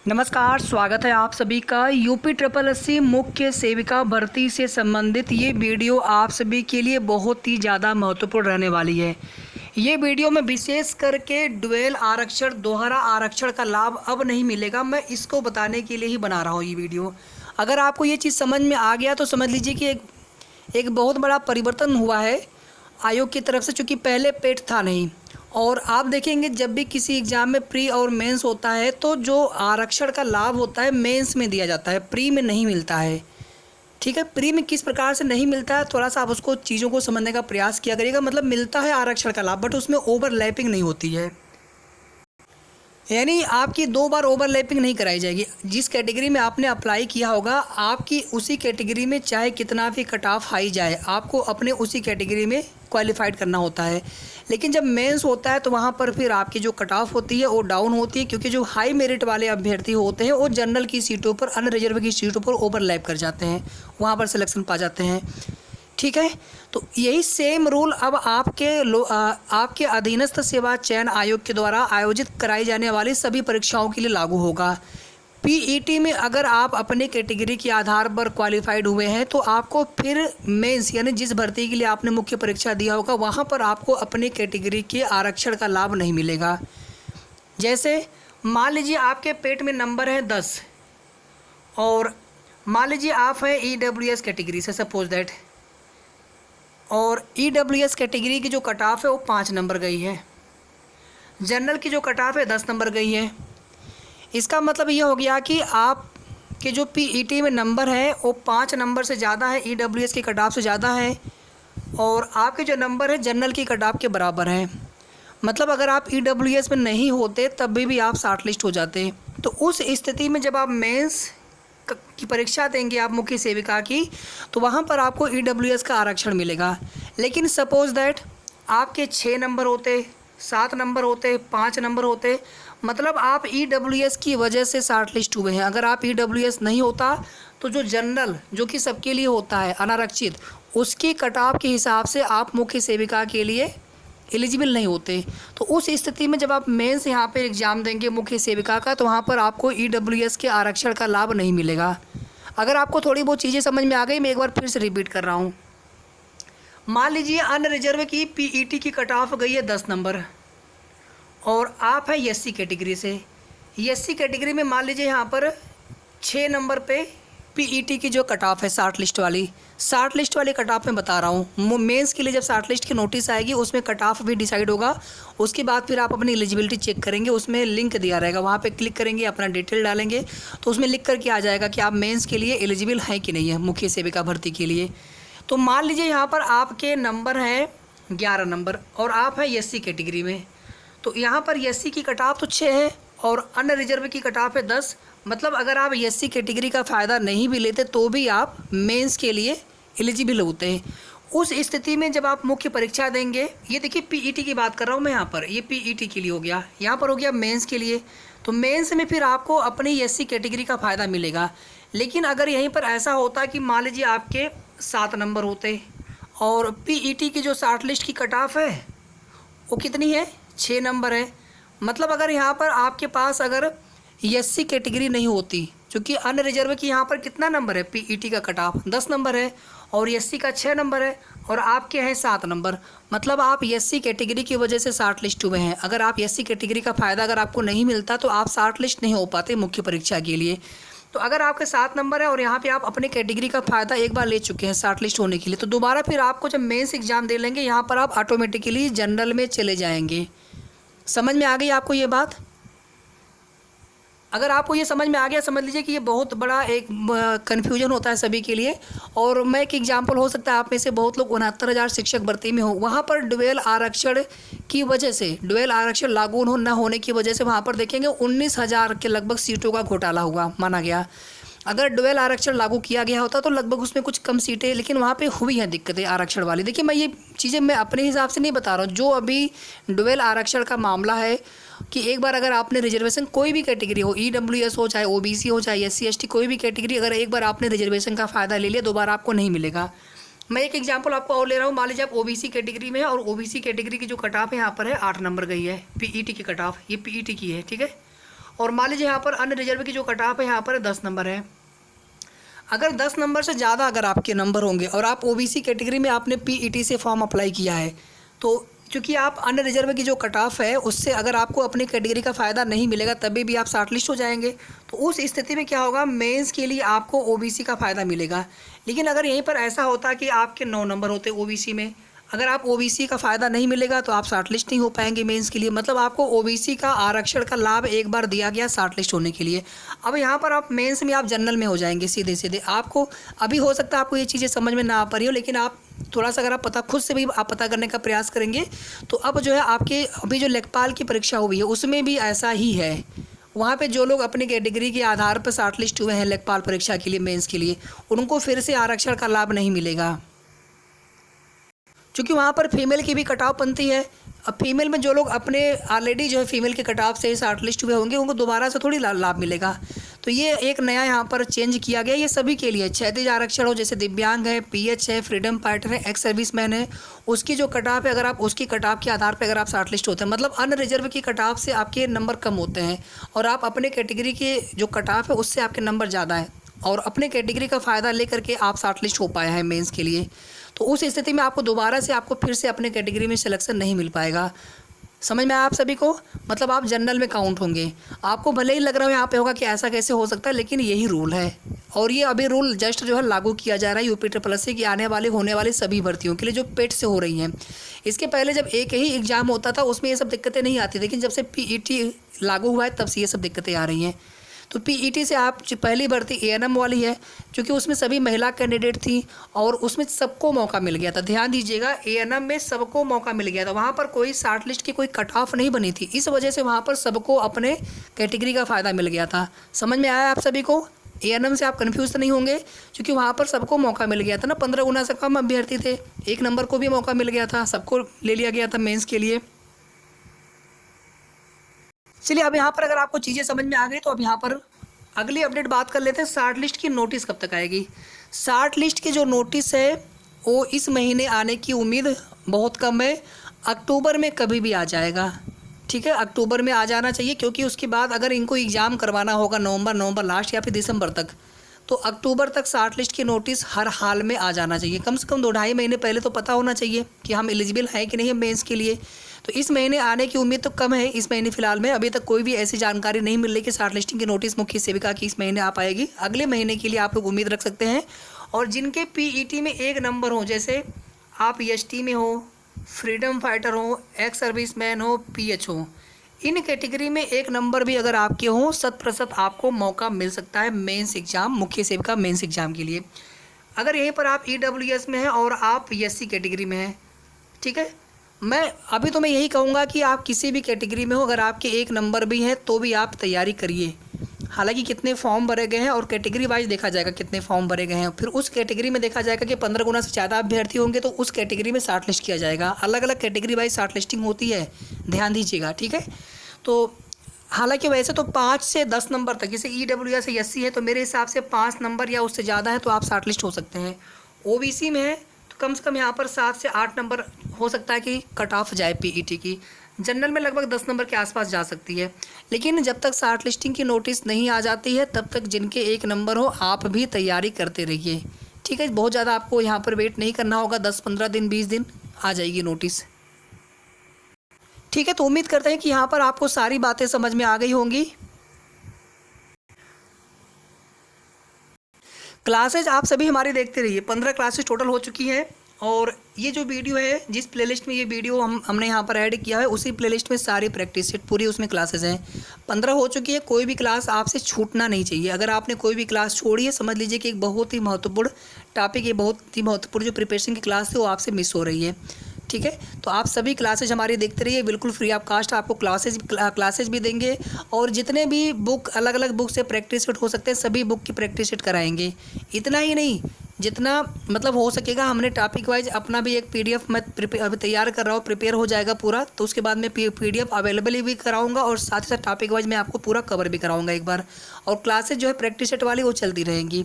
नमस्कार, स्वागत है आप सभी का यूपी ट्रिपल एससी मुख्य सेविका भर्ती से संबंधित ये वीडियो आप सभी के लिए बहुत ही ज़्यादा महत्वपूर्ण रहने वाली है। ये वीडियो में विशेष करके डुअल आरक्षण दोहरा आरक्षण का लाभ अब नहीं मिलेगा, मैं इसको बताने के लिए ही बना रहा हूँ ये वीडियो। अगर आपको ये चीज़ समझ में आ गया तो समझ लीजिए कि एक बहुत बड़ा परिवर्तन हुआ है आयोग की तरफ से, चूँकि पहले पेट था नहीं। और आप देखेंगे जब भी किसी एग्ज़ाम में प्री और मेंस होता है तो जो आरक्षण का लाभ होता है मेंस में दिया जाता है, प्री में नहीं मिलता है। ठीक है, प्री में किस प्रकार से नहीं मिलता है, थोड़ा सा आप उसको चीज़ों को समझने का प्रयास किया करिएगा। मतलब मिलता है आरक्षण का लाभ, बट उसमें ओवरलैपिंग नहीं होती है, यानी आपकी 2 बार ओवरलैपिंग नहीं कराई जाएगी। जिस कैटेगरी में आपने अप्लाई किया होगा, आपकी उसी कैटेगरी में चाहे कितना भी कट ऑफ हाई जाए, आपको अपने उसी कैटेगरी में क्वालिफाइड करना होता है। लेकिन जब मेंस होता है तो वहाँ पर फिर आपकी जो कट ऑफ होती है वो डाउन होती है, क्योंकि जो हाई मेरिट वाले अभ्यर्थी होते हैं वो जनरल की सीटों पर, अनरिजर्व की सीटों पर ओवरलैप कर जाते हैं, वहाँ पर सिलेक्शन पा जाते हैं। ठीक है, तो यही सेम रूल अब आपके अधीनस्थ सेवा चयन आयोग के द्वारा आयोजित कराई जाने वाली सभी परीक्षाओं के लिए लागू होगा। पीईटी में अगर आप अपने कैटेगरी के आधार पर क्वालिफाइड हुए हैं तो आपको फिर मेंस यानी जिस भर्ती के लिए आपने मुख्य परीक्षा दिया होगा वहाँ पर आपको अपने कैटेगरी के आरक्षण का लाभ नहीं मिलेगा। जैसे मान लीजिए आपके पेट में नंबर है 10 और मान लीजिए आप हैं ईडब्ल्यूएस कैटेगरी से, सपोज दैट, और ईडब्ल्यूएस कैटेगरी की जो कट ऑफ है वो 5 नंबर गई है, जनरल की जो कट ऑफ है 10 नंबर गई है। इसका मतलब ये हो गया कि आपके जो पीईटी में नंबर है वो 5 नंबर से ज़्यादा है, ईडब्ल्यूएस की कट ऑफ से ज़्यादा है, और आपके जो नंबर है जनरल की कट ऑफ के बराबर है। मतलब अगर आप ईडब्ल्यूएस में नहीं होते तब भी आप शॉर्ट लिस्ट हो जाते। तो उस स्थिति में जब आप मेंस की परीक्षा देंगे आप मुख्य सेविका की, तो वहाँ पर आपको ईडब्ल्यूएस का आरक्षण मिलेगा। लेकिन सपोज दैट आपके 6 नंबर होते, 7 नंबर होते, 5 नंबर होते, मतलब आप ईडब्ल्यूएस की वजह से शॉर्ट लिस्ट हुए हैं। अगर आप ईडब्ल्यूएस नहीं होता तो जो जनरल, जो कि सबके लिए होता है अनारक्षित, उसकी कट ऑफ के हिसाब से आप मुख्य सेविका के लिए एलिजिबल नहीं होते। तो उस स्थिति में जब आप मेंस यहाँ पे एग्ज़ाम देंगे मुख्य सेविका का, तो वहाँ पर आपको ईडब्ल्यूएस के आरक्षण का लाभ नहीं मिलेगा। अगर आपको थोड़ी बहुत चीज़ें समझ में आ गई, मैं एक बार फिर से रिपीट कर रहा हूँ। मान लीजिए अनरिजर्व की पीईटी की कट ऑफ गई है 10 नंबर और आप हैं एससी कैटेगरी से। एससी कैटेगरी में मान लीजिए यहाँ पर 6 नंबर पे पीईटी की जो कट ऑफ है शॉर्ट लिस्ट वाली कट ऑफ में बता रहा हूँ। मेंस के लिए जब शॉर्ट लिस्ट की नोटिस आएगी उसमें कट ऑफ भी डिसाइड होगा। उसके बाद फिर आप अपनी एलिजिबिलिटी चेक करेंगे, उसमें लिंक दिया रहेगा, वहाँ पे क्लिक करेंगे, अपना डिटेल डालेंगे तो उसमें लिख करके आ जाएगा कि आप मेंस के लिए एलिजिबल हैं कि नहीं है मुख्य सेविका भर्ती के लिए। तो मान लीजिए यहाँ पर आपके नंबर हैं 11 नंबर और आप हैं एससी कैटेगरी में, तो यहाँ पर एससी की कट ऑफ तो 6 है और अनरिजर्व की कट ऑफ है 10। मतलब अगर आप एससी कैटेगरी का फ़ायदा नहीं भी लेते तो भी आप मेंस के लिए एलिजिबल होते हैं। उस स्थिति में जब आप मुख्य परीक्षा देंगे, ये देखिए पीईटी की बात कर रहा हूँ मैं यहाँ पर, ये पीईटी के लिए हो गया, यहाँ पर हो गया मेंस के लिए। तो मेंस में फिर आपको अपनी एससी कैटेगरी का फ़ायदा मिलेगा। लेकिन अगर यहीं पर ऐसा होता कि मान लीजिए आपके 7 नंबर होते और पीईटी की जो शॉर्ट लिस्ट की कट ऑफ है वो कितनी है, 6 नंबर है। मतलब अगर यहाँ पर आपके पास अगर एससी कैटेगरी नहीं होती, क्योंकि अनरिजर्व की यहाँ पर कितना नंबर है, पीईटी का कट ऑफ 10 नंबर है और एससी का 6 नंबर है और आपके हैं 7 नंबर, मतलब आप एससी कैटेगरी की वजह से शॉर्ट लिस्ट हुए हैं। अगर आप एससी कैटेगरी का फ़ायदा अगर आपको नहीं मिलता तो आप शॉर्ट लिस्ट नहीं हो पाते मुख्य परीक्षा के लिए। तो अगर आपके 7 नंबर है और यहाँ पे आप अपने कैटेगरी का फ़ायदा एक बार ले चुके हैं शॉर्ट लिस्ट होने के लिए, तो दोबारा फिर आपको जब मेंस एग्ज़ाम दे लेंगे यहाँ पर आप ऑटोमेटिकली जनरल में चले जाएंगे। समझ में आ गई आपको ये बात? अगर आपको ये समझ में आ गया, समझ लीजिए कि ये बहुत बड़ा एक कन्फ्यूजन होता है सभी के लिए। और मैं एक एग्जांपल हो सकता है आप में से बहुत लोग 69,000 शिक्षक भर्ती में हो, वहाँ पर डुअल आरक्षण की वजह से, डुअल आरक्षण लागू न होने की वजह से वहाँ पर देखेंगे 19,000 के लगभग सीटों का घोटाला हुआ माना गया। अगर डुअल आरक्षण लागू किया गया होता तो लगभग उसमें कुछ कम सीटें, लेकिन वहाँ पे हुई हैं दिक्कतें आरक्षण वाली। देखिए मैं ये चीज़ें मैं अपने हिसाब से नहीं बता रहा हूँ, जो अभी डुअल आरक्षण का मामला है कि एक बार अगर आपने रिजर्वेशन कोई भी कैटेगरी हो, ईडब्ल्यूएस हो, चाहे ओबीसी हो, चाहे एससी एसटी, कोई भी कैटेगरी, अगर एक बार आपने रिजर्वेशन का फ़ायदा ले लिया दोबारा आपको नहीं मिलेगा। मैं एक एग्जांपल आपको और ले रहा हूँ। मान लीजिए आप ओबीसी कैटेगरी में है और ओबीसी कैटेगरी की जो कट ऑफ है यहाँ पर है 8 नंबर गई है, पीईटी की कट ऑफ, ये पीईटी की है, ठीक है। और मान लीजिए यहाँ पर अन्य रिजर्व की जो कट ऑफ है यहाँ पर 10 नंबर है। अगर 10 नंबर से ज़्यादा अगर आपके नंबर होंगे और आप ओबीसी कैटेगरी में आपने पीईटी से फॉर्म अप्लाई किया है, तो क्योंकि आप अन्य रिजर्व की जो कट ऑफ है उससे अगर आपको अपनी कैटेगरी का फ़ायदा नहीं मिलेगा तभी भी आप शॉर्ट लिस्ट हो जाएंगे। तो उस स्थिति में क्या होगा, मेंस के लिए आपको ओबीसी का फ़ायदा मिलेगा। लेकिन अगर यहीं पर ऐसा होता कि आपके 9 नंबर होते ओबीसी में, अगर आप ओबीसी का फ़ायदा नहीं मिलेगा तो आप शॉर्ट लिस्ट नहीं हो पाएंगे मेंस के लिए। मतलब आपको ओबीसी का आरक्षण का लाभ एक बार दिया गया शॉर्ट लिस्ट होने के लिए। अब यहाँ पर आप मेंस में आप जनरल में हो जाएंगे सीधे सीधे। आपको अभी हो सकता है आपको ये चीज़ें समझ में ना आ पा रही हो, लेकिन आप थोड़ा सा अगर आप पता खुद से भी आप पता करने का प्रयास करेंगे तो अब जो है आपके अभी जो लेखपाल की परीक्षा हुई है उसमें भी ऐसा ही है। वहाँ पे जो लोग अपनी कैटेगरी के आधार पर शॉर्ट लिस्ट हुए हैं लेखपाल परीक्षा के लिए मेंस के लिए, उनको फिर से आरक्षण का लाभ नहीं मिलेगा, क्योंकि वहाँ पर फीमेल की भी कट ऑफ बनती है। अब फीमेल में जो लोग अपने ऑलरेडी जो है फीमेल के कट ऑफ से शॉर्ट लिस्ट हुए होंगे उनको दोबारा से थोड़ी लाभ मिलेगा। तो ये एक नया यहाँ पर चेंज किया गया, ये सभी के लिए। क्षैतिज आरक्षण हो, जैसे दिव्यांग है, पीएच है, फ्रीडम फाइटर है, एक्स सर्विसमैन है, उसकी जो कट ऑफ है अगर आप उसकी कट ऑफ के आधार पर अगर आप शॉर्ट लिस्ट होते हैं, मतलब अन्य रिजर्व की कट ऑफ से आपके नंबर कम होते हैं और आप अपने कैटेगरी के जो कट ऑफ है उससे आपके नंबर ज़्यादा है और अपने कैटेगरी का फ़ायदा लेकर के आप शॉर्ट लिस्ट हो पाए हैं मेंस के लिए, तो उस स्थिति में आपको दोबारा से आपको फिर से अपने कैटेगरी में सिलेक्शन नहीं मिल पाएगा। समझ में आया आप सभी को? मतलब आप जनरल में काउंट होंगे। आपको भले ही लग रहा हो यहाँ पे होगा कि ऐसा कैसे हो सकता है, लेकिन यही रूल है और ये अभी रूल जस्ट जो है लागू किया जा रहा है यूपी ट्रिपल की आने वाले होने वाली सभी भर्तियों के लिए जो पेट से हो रही हैं। इसके पहले जब एक ही एग्ज़ाम होता था उसमें ये सब दिक्कतें नहीं आती, लेकिन जब से पीईटी लागू हुआ है तब से ये सब दिक्कतें आ रही हैं। तो पीईटी से आप पहली भर्ती एएनएम वाली है, क्योंकि उसमें सभी महिला कैंडिडेट थी और उसमें सबको मौका मिल गया था। ध्यान दीजिएगा, एएनएम में सबको मौका मिल गया था, वहाँ पर कोई शॉर्ट लिस्ट की कोई कट ऑफ नहीं बनी थी, इस वजह से वहाँ पर सबको अपने कैटेगरी का फ़ायदा मिल गया था। समझ में आया आप सभी को? एएनएम से आप कन्फ्यूज़ तो नहीं होंगे, क्योंकि वहाँ पर सबको मौका मिल गया था ना। 15 गुना से कम अभ्यर्थी थे, 1 नंबर को भी मौका मिल गया था, सबको ले लिया गया था मेंस के लिए। चलिए अब यहाँ पर अगर आपको चीज़ें समझ में आ गई तो अब यहाँ पर अगली अपडेट बात कर लेते हैं। शॉर्ट लिस्ट की नोटिस कब तक आएगी? शॉर्ट लिस्ट की जो नोटिस है वो इस महीने आने की उम्मीद बहुत कम है, अक्टूबर में कभी भी आ जाएगा। ठीक है, अक्टूबर में आ जाना चाहिए, क्योंकि उसके बाद अगर इनको एग्ज़ाम करवाना होगा नवंबर लास्ट या फिर दिसंबर तक, तो अक्टूबर तक शॉर्ट लिस्ट की नोटिस हर हाल में आ जाना चाहिए। कम से कम 2-2.5 महीने पहले तो पता होना चाहिए कि हम एलिजिबल हैं कि नहीं है मेंस के लिए। तो इस महीने आने की उम्मीद तो कम है। इस महीने फ़िलहाल में अभी तक कोई भी ऐसी जानकारी नहीं मिल रही कि शॉर्ट लिस्टिंग की नोटिस मुख्य सेविका की इस महीने आ पाएगी। अगले महीने के लिए आप लोग उम्मीद रख सकते हैं। और जिनके पीईटी में 1 नंबर हो, जैसे आप एसटी में हो, फ्रीडम फाइटर हो, एक्स सर्विसमैन हो, पीएच हो, इन कैटेगरी में 1 नंबर भी अगर आपके हों 100% आपको मौका मिल सकता है मेंस एग्ज़ाम, मुख्य सेविका मेंस एग्ज़ाम के लिए। अगर यहीं पर आप ईडब्ल्यूएस में हैं और आप एससी कैटेगरी में हैं, ठीक है, मैं यही कहूँगा कि आप किसी भी कैटेगरी में हो, अगर आपके 1 नंबर भी हैं तो भी आप तैयारी करिए। हालांकि कितने फॉर्म भरे गए हैं और कैटेगरी वाइज देखा जाएगा कितने फॉर्म भरे गए हैं, फिर उस कैटेगरी में देखा जाएगा कि 15 गुना से ज़्यादा अभ्यर्थी होंगे तो उस कैटेगरी में शॉर्ट लिस्ट किया जाएगा। अलग अलग कैटेगरी वाइज शॉर्ट लिस्टिंग होती है, ध्यान दीजिएगा। ठीक है, तो हालांकि वैसे तो 5 से 10 नंबर तक, जैसे ईडब्ल्यूएस या एससी है तो मेरे हिसाब से 5 नंबर या उससे ज़्यादा है तो आप शॉर्ट लिस्ट हो सकते हैं। ओबीसी में है तो कम से कम यहाँ पर 7 से 8 नंबर हो सकता है कि कट ऑफ जाए पीईटी की। जनरल में लगभग 10 नंबर के आसपास जा सकती है। लेकिन जब तक शॉर्ट लिस्टिंग की नोटिस नहीं आ जाती है तब तक जिनके 1 नंबर हो आप भी तैयारी करते रहिए। ठीक है, बहुत ज़्यादा आपको यहाँ पर वेट नहीं करना होगा, 10-15 दिन 20 दिन आ जाएगी नोटिस। ठीक है, तो उम्मीद करते हैं कि यहाँ पर आपको सारी बातें समझ में आ गई होंगी। क्लासेज आप सभी हमारी देखते रहिए, 15 क्लासेज टोटल हो चुकी हैं और ये जो वीडियो है, जिस प्लेलिस्ट में ये वीडियो हमने यहाँ पर ऐड किया है उसी प्लेलिस्ट में सारी प्रैक्टिस सेट पूरी उसमें क्लासेस हैं। 15 हो चुकी है, कोई भी क्लास आपसे छूटना नहीं चाहिए। अगर आपने कोई भी क्लास छोड़ी है समझ लीजिए कि एक बहुत ही महत्वपूर्ण टॉपिक, ये बहुत ही महत्वपूर्ण जो प्रिपरेशन की क्लास है वो आपसे मिस हो रही है। ठीक है, तो आप सभी क्लासेज हमारी देखते रहिए, बिल्कुल फ्री ऑफ कास्ट आपको क्लासेज भी देंगे और जितने भी बुक अलग अलग बुक से प्रैक्टिस सेट हो सकते हैं सभी बुक की प्रैक्टिस सेट कराएंगे। इतना ही नहीं, जितना मतलब हो सकेगा हमने टॉपिक वाइज अपना भी एक पीडीएफ मैं अभी तैयार कर रहा हूँ, प्रिपेयर हो जाएगा पूरा, तो उसके बाद मैं पीडीएफ अवेलेबल भी कराऊंगा और साथ ही साथ टॉपिक वाइज मैं आपको पूरा कवर भी कराऊंगा एक बार। और क्लासेज जो है प्रैक्टिस सेट वाली वो चलती रहेंगी।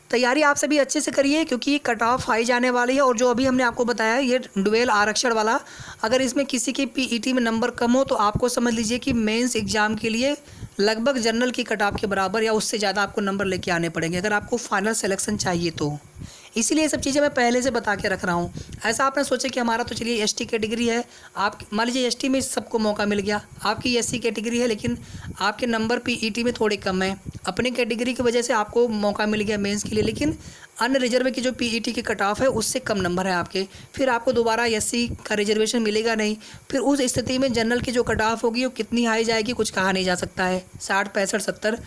तैयारी आप सभी अच्छे से करिए क्योंकि कट ऑफ हाई जाने वाली है। और जो अभी हमने आपको बताया ये डुअल आरक्षण वाला, अगर इसमें किसी के पीईटी में नंबर कम हो तो आपको समझ लीजिए कि मेंस एग्ज़ाम के लिए लगभग जनरल की कट ऑफ के बराबर या उससे ज़्यादा आपको नंबर लेके आने पड़ेंगे अगर आपको फाइनल सिलेक्शन चाहिए तो। इसीलिए ये सब चीज़ें मैं पहले से बता के रख रहा हूँ। ऐसा आपने सोचे कि हमारा तो चलिए एसटी कैटेगरी है, आप मान लीजिए एसटी में सबको मौका मिल गया, आपकी एससी कैटेगरी है लेकिन आपके नंबर पीईटी में थोड़े कम हैं, अपनी कैटेगरी की वजह से आपको मौका मिल गया मेंस के लिए, लेकिन अन्य रिजर्व की जो पीईटी की कट ऑफ है उससे कम नंबर है आपके, फिर आपको दोबारा एससी का रिजर्वेशन मिलेगा नहीं। फिर उस स्थिति में जनरल की जो कट ऑफ होगी वो कितनी हाई जाएगी कुछ कहा नहीं जा सकता है, 60 65 70।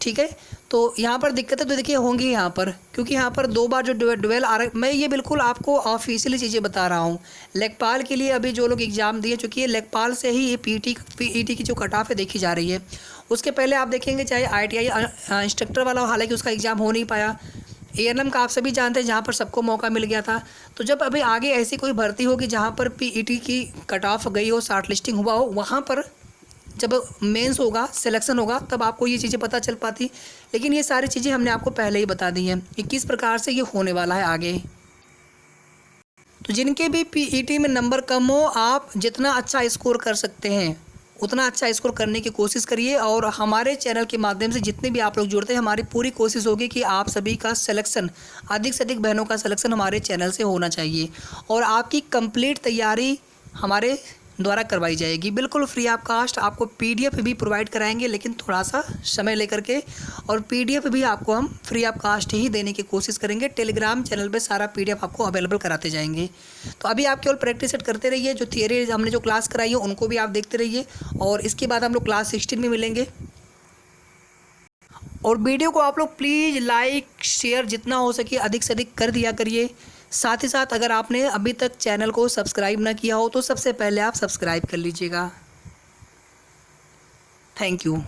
ठीक है, तो यहाँ पर दिक्कतें तो देखिए होंगी यहाँ पर, क्योंकि यहाँ पर 2 बार जो डुअल मैं ये बिल्कुल आपको ऑफिशियली चीज़ें बता रहा हूँ। लेखपाल के लिए अभी जो लोग एग्ज़ाम दिए, चूँकि ये लेखपाल से ही ये पीईटी की जो कट ऑफ है देखी जा रही है। उसके पहले आप देखेंगे चाहे ITI इंस्ट्रक्टर वाला, हालांकि उसका एग्ज़ाम हो नहीं पाया। ANM का आप सभी जानते हैं जहाँ पर सबको मौका मिल गया था। तो जब अभी आगे ऐसी कोई भर्ती होगी जहाँ पर पीईटी की कट ऑफ गई हो, शॉर्ट लिस्टिंग हुआ हो, वहाँ पर जब मेंस होगा, सिलेक्शन होगा, तब आपको ये चीज़ें पता चल पाती। लेकिन ये सारी चीज़ें हमने आपको पहले ही बता दी हैं कि किस प्रकार से ये होने वाला है आगे। तो जिनके भी पीईटी में नंबर कम हो, आप जितना अच्छा स्कोर कर सकते हैं उतना अच्छा स्कोर करने की कोशिश करिए। और हमारे चैनल के माध्यम से जितने भी आप लोग जुड़ते हैं, हमारी पूरी कोशिश होगी कि आप सभी का सिलेक्शन, अधिक से अधिक बहनों का सिलेक्शन हमारे चैनल से होना चाहिए। और आपकी कंप्लीट तैयारी हमारे द्वारा करवाई जाएगी, बिल्कुल फ्री ऑफ कास्ट। आपको पीडीएफ भी प्रोवाइड कराएंगे लेकिन थोड़ा सा समय लेकर के, और पीडीएफ भी आपको हम फ्री ऑफ कास्ट ही देने की कोशिश करेंगे। टेलीग्राम चैनल पे सारा पीडीएफ आपको अवेलेबल कराते जाएंगे। तो अभी आप केवल प्रैक्टिस सेट करते रहिए, जो थियरी हमने जो क्लास कराई है उनको भी आप देखते रहिए। और इसके बाद हम लोग क्लास 16 में मिलेंगे। और वीडियो को आप लोग प्लीज़ लाइक शेयर जितना हो सके अधिक से अधिक कर दिया करिए। साथ ही साथ अगर आपने अभी तक चैनल को सब्सक्राइब ना किया हो तो सबसे पहले आप सब्सक्राइब कर लीजिएगा। Thank you.